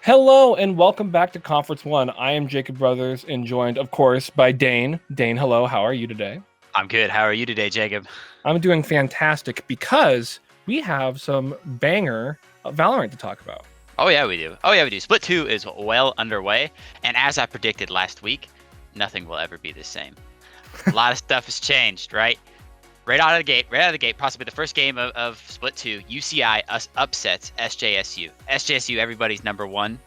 Hello and welcome back to Conference One. I am Jacob Brothers and joined, of course, by Dane. Dane, hello. How are you today? I'm good. How are you today, Jacob? I'm doing fantastic because we have some banger Valorant to talk about. Oh yeah, we do. Split 2 is well underway, and as I predicted last week, nothing will ever be the same. A lot of stuff has changed, right? Right out of the gate, possibly the first game of Split 2, UCI upsets SJSU. SJSU, everybody's number one,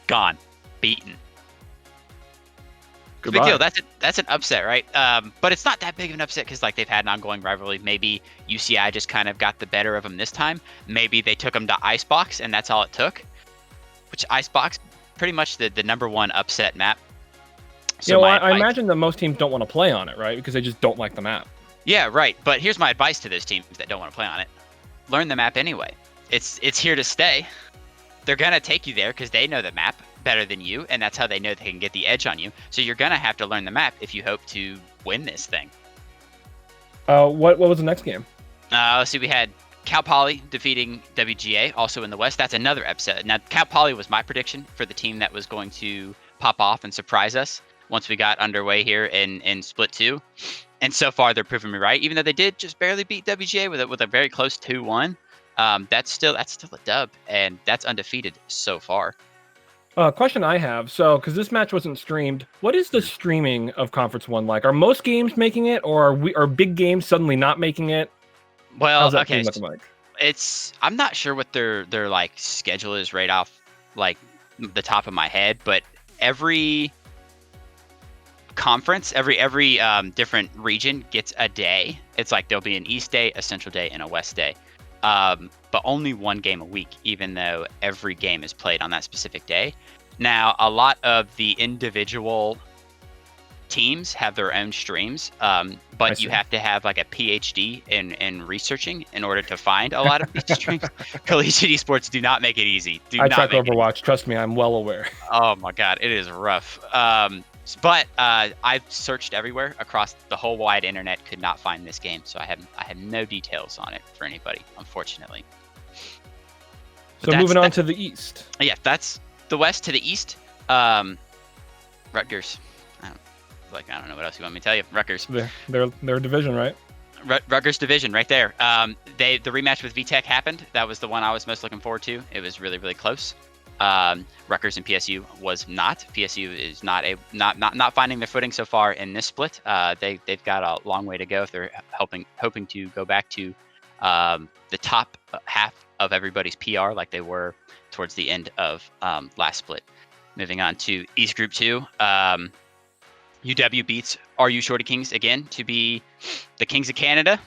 gone, beaten. Goodbye. Big deal. That's an upset, right? But it's not that big of an upset because they've had an ongoing rivalry. Maybe UCI just kind of got the better of them this time. Maybe they took them to Icebox and that's all it took. Which Icebox, pretty much the number one upset map. So I imagine that most teams don't want to play on it, right? Because they just don't like the map. Yeah, right. But here's my advice to those teams that don't want to play on it: learn the map anyway. It's here to stay. They're gonna take you there because they know the map better than you, and that's how they know they can get the edge on you. So you're gonna have to learn the map if you hope to win this thing. What was the next game? Let's see. We had Cal Poly defeating WGA, also in the West. That's another upset. Now, Cal Poly was my prediction for the team that was going to pop off and surprise us once we got underway here in Split 2. And so far, they're proving me right. Even though they did just barely beat WGA with a very close 2-1, that's still a dub, and that's undefeated so far. Question I have. So, because this match wasn't streamed, what is the streaming of Conference One like? Are most games making it, or are big games suddenly not making it? Well, okay, I'm not sure what their like schedule is right off like the top of my head, but every conference, every different region gets a day. It's like there'll be an East day, a Central day, and a West day. But only one game a week, even though every game is played on that specific day. Now, a lot of the individual teams have their own streams, but you have to have like a PhD in researching in order to find a lot of these streams. Collegiate Esports do not make it easy. I track Overwatch. Trust me, I'm well aware. Oh my God, it is rough. But I've searched everywhere across the whole wide internet, could not find this game, so I have no details on it for anybody, unfortunately. So moving on to the East. Yeah, that's the West to the East. Rutgers. I don't know what else you want me to tell you. Rutgers. They're a division, right? Rutgers division, right there. The rematch with VTech happened. That was the one I was most looking forward to. It was really, really close. Rutgers and PSU was not. PSU is not finding their footing so far in this split. They've got a long way to go if they're hoping to go back to the top half of everybody's PR like they were towards the end of last split. Moving on to East Group 2. UW beats RU Shorty Kings again to be the Kings of Canada.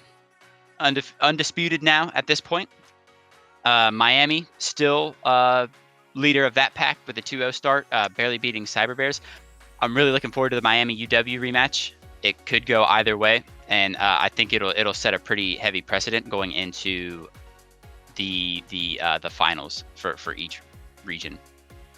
Undisputed now at this point. Miami still leader of that pack with a 2-0 start, barely beating Cyber Bears. I'm really looking forward to the Miami UW rematch. It could go either way, and I think it'll set a pretty heavy precedent going into the finals for each region.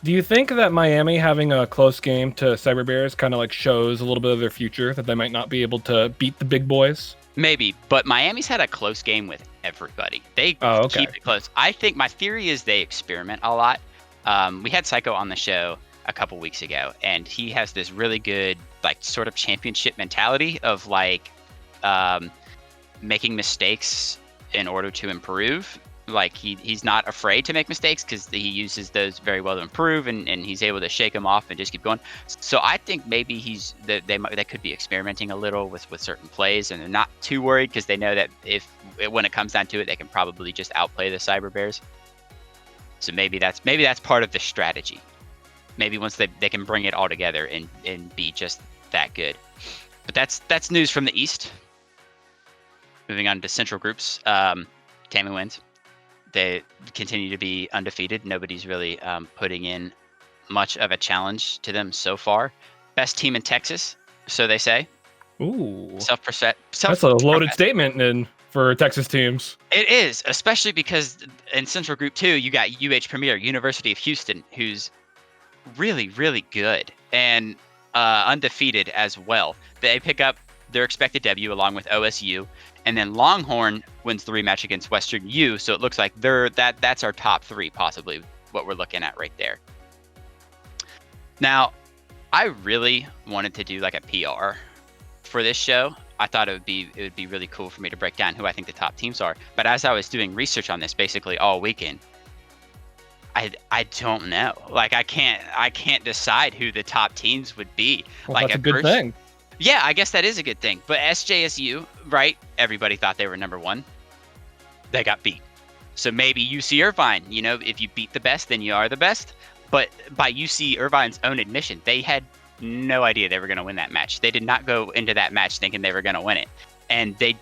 Do you think that Miami having a close game to Cyber Bears kind of like shows a little bit of their future, that they might not be able to beat the big boys? Maybe, but Miami's had a close game with everybody. They keep it close. I think my theory is they experiment a lot. We had Psycho on the show a couple weeks ago, and he has this really good like sort of championship mentality of like making mistakes in order to improve. Like he's not afraid to make mistakes because he uses those very well to improve, and he's able to shake them off and just keep going. So I think maybe they could be experimenting a little with certain plays, and they're not too worried because they know that when it comes down to it, they can probably just outplay the Cyber Bears. So maybe that's part of the strategy. Maybe once they can bring it all together and be just that good. But that's news from the East. Moving on to Central Groups, Tammy wins. They continue to be undefeated. Nobody's really putting in much of a challenge to them so far. Best team in Texas, so they say. Ooh. That's a loaded statement for Texas teams. It is, especially because in Central Group 2, you got UH Premier, University of Houston, who's really, really good and undefeated as well. They pick up their expected W along with OSU. And then Longhorn wins the rematch against Western U, so it looks like that's our top three possibly what we're looking at right there. Now, I really wanted to do like a PR for this show. I thought it would be really cool for me to break down who I think the top teams are. But as I was doing research on this basically all weekend, I don't know. Like I can't decide who the top teams would be. Well, like that's a good thing. Yeah, I guess that is a good thing. But SJSU, right? Everybody thought they were number one. They got beat. So maybe UC Irvine, you know, if you beat the best, then you are the best. But by UC Irvine's own admission, they had no idea they were going to win that match. They did not go into that match thinking they were going to win it. And they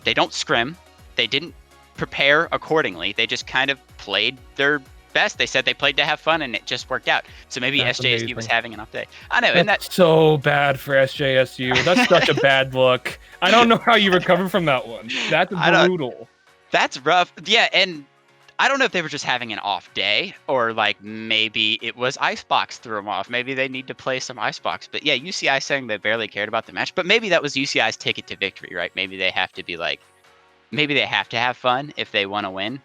don't scrim. They didn't prepare accordingly. They just kind of played their best. They said they played to have fun and it just worked out. So maybe That's SJSU amazing. was having an off day. I know. That's And that's so bad for SJSU. That's such a bad look. I don't know how you recover from that one. That's brutal. That's rough. Yeah. And I don't know if they were just having an off day or like maybe it was Icebox threw them off. Maybe they need to play some Icebox. But yeah, UCI saying they barely cared about the match. But maybe that was UCI's ticket to victory, right? Maybe they have to be like, maybe they have to have fun if they want to win.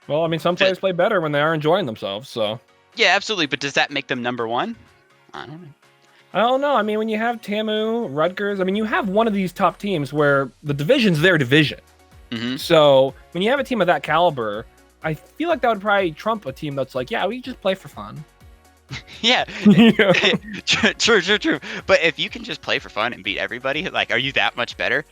Well, I mean, some players play better when they are enjoying themselves, so. Yeah, absolutely. But does that make them number one? I don't know. I don't know. I mean, when you have TAMU, Rutgers, I mean, you have one of these top teams where the division's their division. Mm-hmm. So when you have a team of that caliber, I feel like that would probably trump a team that's like, yeah, we just play for fun. Yeah. True. But if you can just play for fun and beat everybody, like, are you that much better?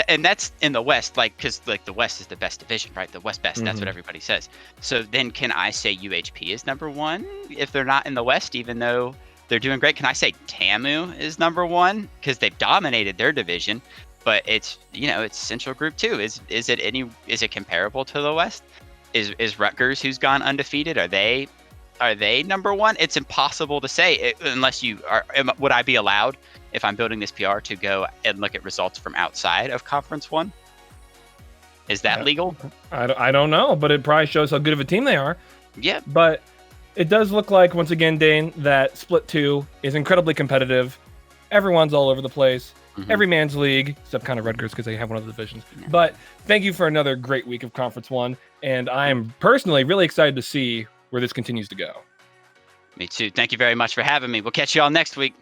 And that's in the West, like, because like the West is the best division, right? The West best. Mm-hmm. That's what everybody says. So then, can I say UHP is number one if they're not in the West, even though they're doing great? Can I say TAMU is number one because they've dominated their division? But it's, you know, it's Central Group 2. Is it comparable to the West? Is Rutgers, who's gone undefeated, are they number one? It's impossible to say unless you are. Would I be allowed, if I'm building this PR, to go and look at results from outside of Conference 1? Is that legal? I don't know, but it probably shows how good of a team they are. Yeah. But it does look like, once again, Dane, that Split 2 is incredibly competitive. Everyone's all over the place. Mm-hmm. Every man's league, except kind of Rutgers because they have one of the divisions. Yeah. But thank you for another great week of Conference 1. And I'm personally really excited to see where this continues to go. Me too. Thank you very much for having me. We'll catch you all next week.